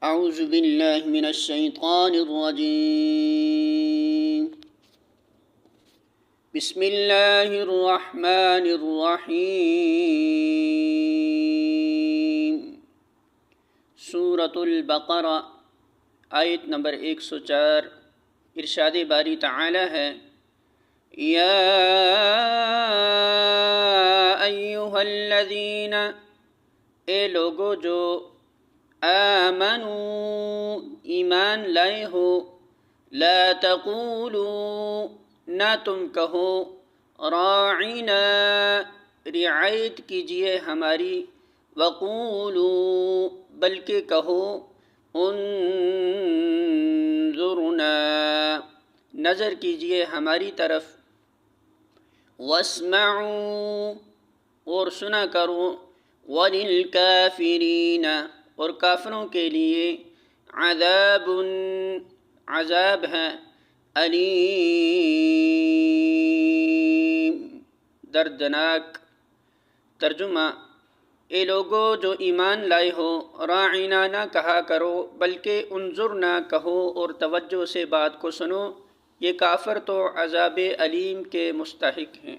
اعوذ باللہ من الشیطان الرجیم بسم اللہ الرحمن الرحیم سورۃ البقرہ آیت نمبر 104۔ ارشاد باری تعالی ہے، یا ایھا الذین، اے لوگو جو آمنوا ایمان لائے ہو، لا تقولوا نہ تم کہو، راعنا رعایت کیجئے ہماری، وقولوا بلکہ کہو، انظرنا نظر کیجئے ہماری طرف، واسمعوا اور سنا کرو، وللکافرین اور کافروں کے لیے عذاب عذاب ہے، علیم دردناک۔ ترجمہ: اے لوگو جو ایمان لائے ہو، راعنا نہ کہا کرو بلکہ انظرنا کہو اور توجہ سے بات کو سنو، یہ کافر تو عذاب علیم کے مستحق ہیں۔